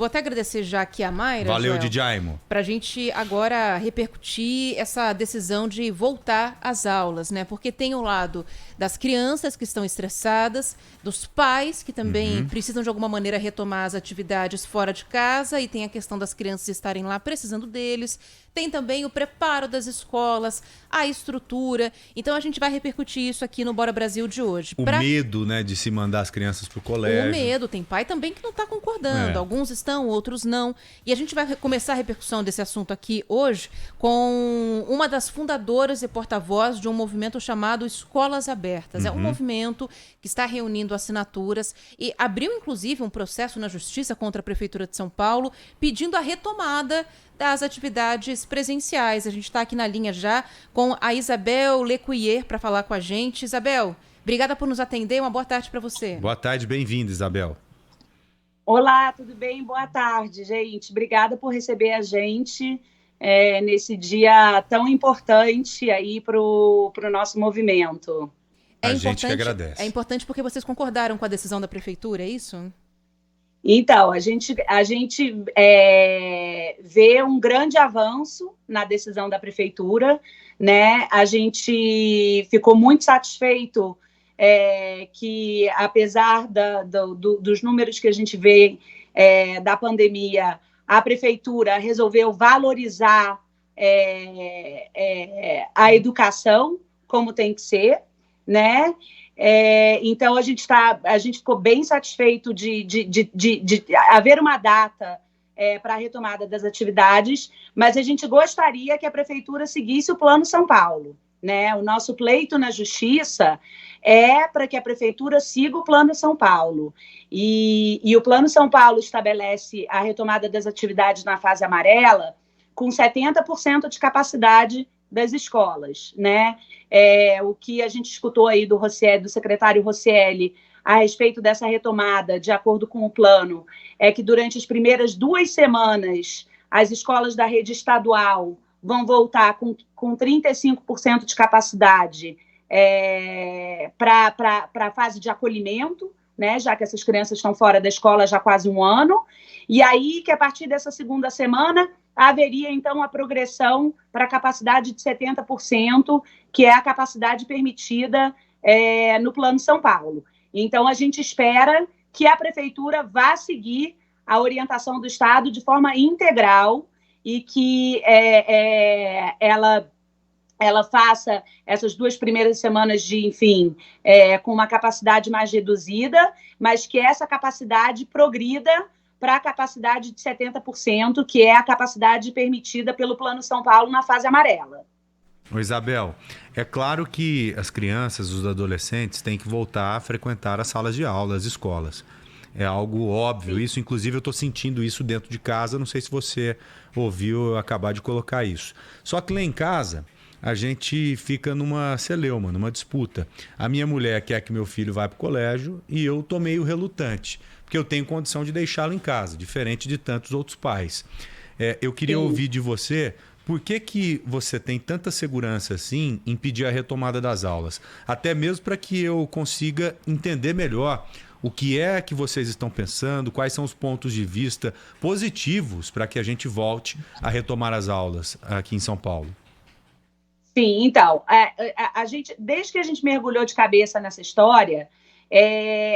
Vou até agradecer já aqui a Mayra, Valeu, Joel, Djaimo. para a gente agora repercutir essa decisão de voltar às aulas, né? Porque tem o lado das crianças que estão estressadas, dos pais que também precisam de alguma maneira retomar as atividades fora de casa, e tem a questão das crianças estarem lá precisando deles. Tem também o preparo das escolas, a estrutura. Então a gente vai repercutir isso aqui no Bora Brasil de hoje. O medo, né, de se mandar as crianças pro colégio. O medo, tem pai também que não está concordando. Alguns estão, outros não. E a gente vai começar a repercussão desse assunto aqui hoje com uma das fundadoras e porta-voz de um movimento chamado Escolas Abertas. É um movimento que está reunindo assinaturas e abriu, inclusive, um processo na Justiça contra a Prefeitura de São Paulo pedindo a retomada das atividades presenciais. A gente está aqui na linha já com a Isabel Lecuyer para falar com a gente. Isabel, obrigada por nos atender. Uma boa tarde para você. Boa tarde, bem-vinda, Isabel. Olá, tudo bem? Boa tarde, gente. Obrigada por receber a gente nesse dia tão importante aí para o nosso movimento. A gente que agradece. É importante porque vocês concordaram com a decisão da Prefeitura, é isso? Então, a gente vê um grande avanço na decisão da Prefeitura, né? A gente ficou muito satisfeito que, apesar dos números que a gente vê da pandemia, a Prefeitura resolveu valorizar a educação como tem que ser, né? Então, a gente ficou bem satisfeito de haver uma data para a retomada das atividades, mas a gente gostaria que a Prefeitura seguisse o Plano São Paulo, né? O nosso pleito na Justiça é para que a Prefeitura siga o Plano São Paulo. E o Plano São Paulo estabelece a retomada das atividades na fase amarela com 70% de capacidade das escolas, né? O que a gente escutou aí do secretário Rosselli a respeito dessa retomada, de acordo com o plano, é que durante as primeiras 2 semanas as escolas da rede estadual vão voltar com 35% de capacidade para a fase de acolhimento, né? Já que essas crianças estão fora da escola já há quase um ano, e aí que a partir dessa segunda semana haveria, então, a progressão para a capacidade de 70%, que é a capacidade permitida no Plano São Paulo. Então, a gente espera que a Prefeitura vá seguir a orientação do Estado de forma integral e que ela faça essas 2 primeiras semanas com uma capacidade mais reduzida, mas que essa capacidade progrida para a capacidade de 70%, que é a capacidade permitida pelo Plano São Paulo na fase amarela. Ô Isabel, é claro que as crianças, os adolescentes têm que voltar a frequentar as salas de aula, as escolas. É algo óbvio. Sim. Isso, inclusive, eu estou sentindo isso dentro de casa. Não sei se você ouviu eu acabar de colocar isso. Só que lá em casa, a gente fica numa celeuma, numa disputa. A minha mulher quer que meu filho vá para o colégio e eu tô meio relutante, porque eu tenho condição de deixá-lo em casa, diferente de tantos outros pais. Eu queria ouvir de você, por que você tem tanta segurança assim em pedir a retomada das aulas? Até mesmo para que eu consiga entender melhor o que é que vocês estão pensando, quais são os pontos de vista positivos para que a gente volte a retomar as aulas aqui em São Paulo. Sim, então, desde que a gente mergulhou de cabeça nessa história,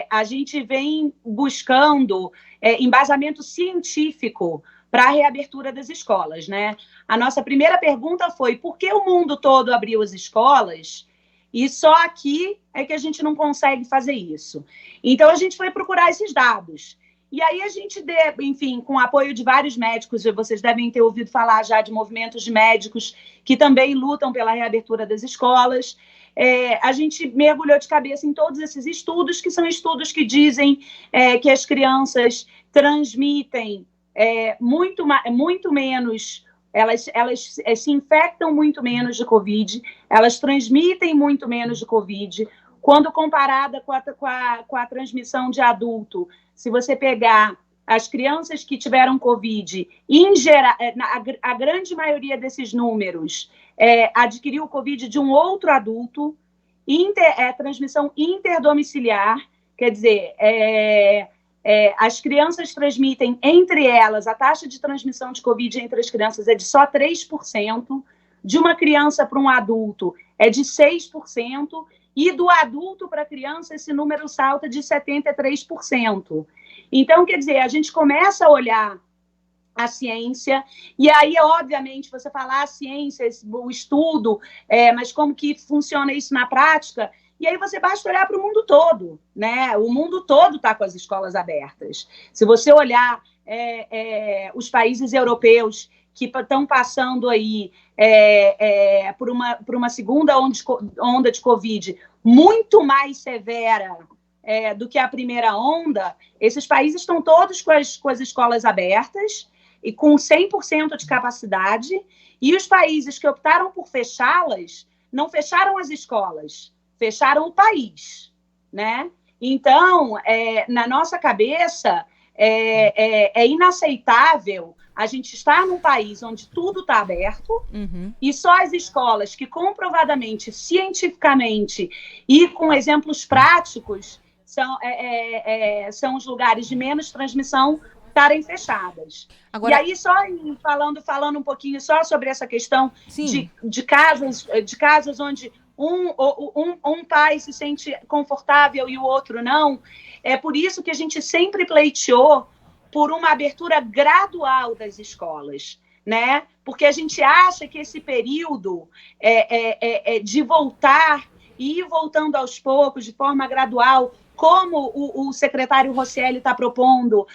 a gente vem buscando embasamento científico para a reabertura das escolas, né? A nossa primeira pergunta foi: por que o mundo todo abriu as escolas e só aqui é que a gente não consegue fazer isso? Então, a gente foi procurar esses dados. E aí a gente, com o apoio de vários médicos, vocês devem ter ouvido falar já de movimentos de médicos que também lutam pela reabertura das escolas. A gente mergulhou de cabeça em todos esses estudos, que são estudos que dizem que as crianças transmitem muito menos, elas se infectam muito menos de Covid, elas transmitem muito menos de Covid, quando comparada com a transmissão de adulto. Se você pegar as crianças que tiveram Covid, em geral, a grande maioria desses números adquiriu o Covid de um outro adulto, transmissão interdomiciliar, quer dizer, as crianças transmitem entre elas, a taxa de transmissão de Covid entre as crianças é de só 3%, de uma criança para um adulto é de 6%, e do adulto para a criança esse número salta de 73%. Então, quer dizer, a gente começa a olhar a ciência, e aí, obviamente, você falar a ciência, o estudo, mas como que funciona isso na prática, e aí você basta olhar para o mundo todo, né? O mundo todo está com as escolas abertas. Se você olhar os países europeus que estão passando aí por uma segunda onda de Covid muito mais severa do que a primeira onda, esses países estão todos com as escolas abertas e com 100% de capacidade, e os países que optaram por fechá-las não fecharam as escolas, fecharam o país, né? Então, na nossa cabeça, é inaceitável a gente estar num país onde tudo está aberto, e só as escolas que comprovadamente, cientificamente e com exemplos práticos são os lugares de menos transmissão estarem fechadas. Agora, e aí, só falando um pouquinho só sobre essa questão de casas onde um pai se sente confortável e o outro não, é por isso que a gente sempre pleiteou por uma abertura gradual das escolas, né? Porque a gente acha que esse período de voltar e ir voltando aos poucos, de forma gradual, como o secretário Rosselli está propondo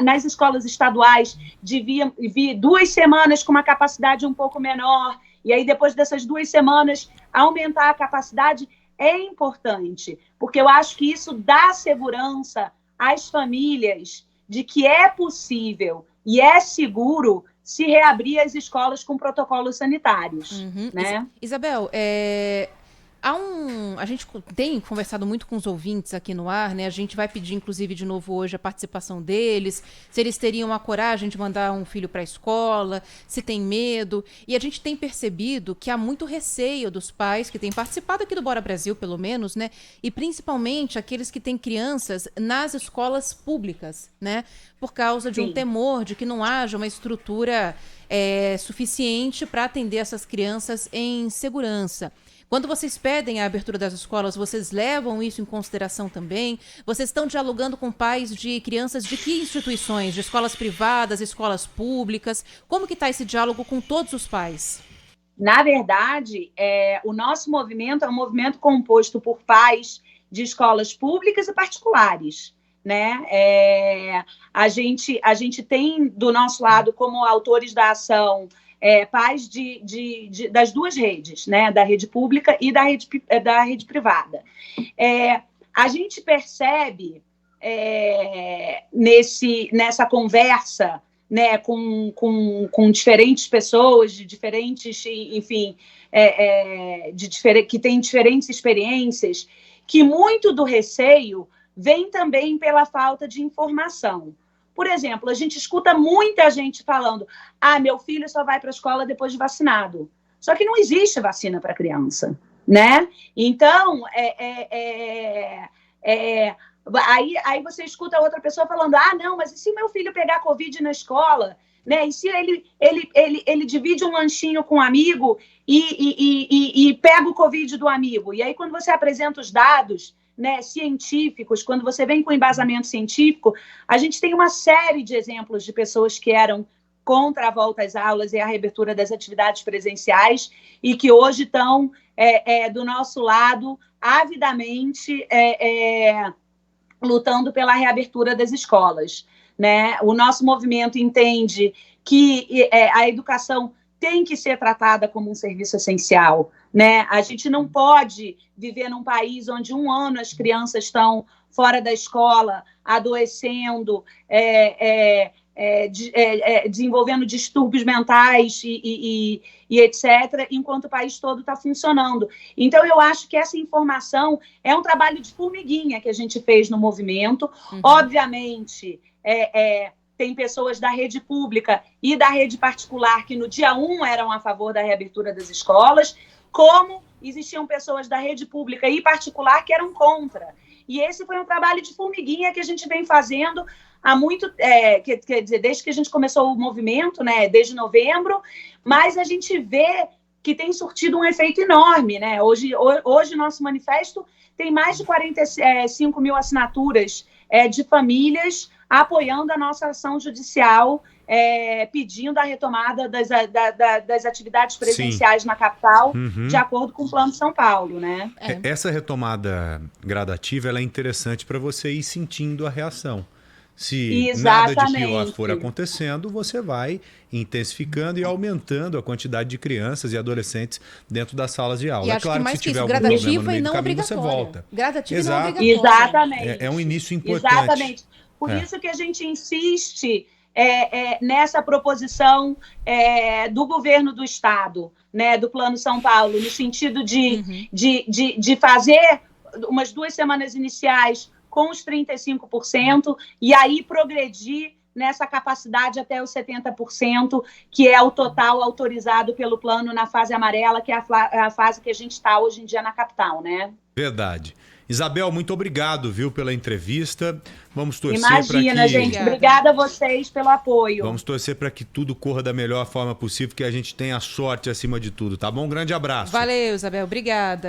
nas escolas estaduais, de vir 2 semanas com uma capacidade um pouco menor, e aí depois dessas 2 semanas aumentar a capacidade, é importante, porque eu acho que isso dá segurança às famílias de que é possível e é seguro se reabrir as escolas com protocolos sanitários. Né? Isabel, a gente tem conversado muito com os ouvintes aqui no ar, né? A gente vai pedir, inclusive, de novo hoje a participação deles, se eles teriam a coragem de mandar um filho para a escola, se tem medo. E a gente tem percebido que há muito receio dos pais que têm participado aqui do Bora Brasil, pelo menos, né? E principalmente aqueles que têm crianças nas escolas públicas, né? Por causa de um temor de que não haja uma estrutura suficiente para atender essas crianças em segurança. Quando vocês pedem a abertura das escolas, vocês levam isso em consideração também? Vocês estão dialogando com pais de crianças de que instituições? De escolas privadas, escolas públicas? Como que está esse diálogo com todos os pais? Na verdade, o nosso movimento é um movimento composto por pais de escolas públicas e particulares, né? A gente tem do nosso lado, como autores da ação, pais das 2 redes, né? Da rede pública e da rede privada. A gente percebe nessa conversa, né, com diferentes pessoas, de diferentes, enfim, que têm diferentes experiências, que muito do receio vem também pela falta de informação. Por exemplo, a gente escuta muita gente falando: meu filho só vai para a escola depois de vacinado. Só que não existe vacina para criança, né? Então, aí você escuta outra pessoa falando: não, mas e se meu filho pegar Covid na escola? Né? E se ele divide um lanchinho com um amigo e pega o Covid do amigo? E aí, quando você apresenta os dados, né, científicos, quando você vem com embasamento científico, a gente tem uma série de exemplos de pessoas que eram contra a volta às aulas e a reabertura das atividades presenciais e que hoje estão do nosso lado avidamente lutando pela reabertura das escolas, né? O nosso movimento entende que a educação tem que ser tratada como um serviço essencial, né? A gente não pode viver num país onde 1 ano as crianças estão fora da escola, adoecendo, desenvolvendo distúrbios mentais e etc., enquanto o país todo está funcionando. Então, eu acho que essa informação é um trabalho de formiguinha que a gente fez no movimento. Obviamente, tem pessoas da rede pública e da rede particular que no dia 1 eram a favor da reabertura das escolas, como existiam pessoas da rede pública e particular que eram contra. E esse foi um trabalho de formiguinha que a gente vem fazendo há muito, quer dizer, desde que a gente começou o movimento, né, desde novembro, mas a gente vê que tem surtido um efeito enorme, né? Hoje nosso manifesto tem mais de 45 mil assinaturas de famílias apoiando a nossa ação judicial, pedindo a retomada das atividades presenciais Sim. na capital, de acordo com o Plano São Paulo, né? Essa retomada gradativa ela é interessante para você ir sentindo a reação. Se Exatamente. nada de pior for acontecendo, você vai intensificando e aumentando a quantidade de crianças e adolescentes dentro das salas de aula. E é claro que se tiver algum gradativa problema no meio do caminho, você volta. Gradativa e não obrigatória. Exatamente. É um início importante. Exatamente. Por isso que a gente insiste nessa proposição do governo do Estado, né, do Plano São Paulo, no sentido de fazer umas 2 semanas iniciais com os 35%, e aí progredir nessa capacidade até os 70%, que é o total autorizado pelo plano na fase amarela, que é a fase que a gente está hoje em dia na capital, né? Verdade. Isabel, muito obrigado, viu, pela entrevista. Vamos torcer para que... Imagina, gente. Obrigada a vocês pelo apoio. Vamos torcer para que tudo corra da melhor forma possível, que a gente tenha sorte acima de tudo, tá bom? Um grande abraço. Valeu, Isabel. Obrigada.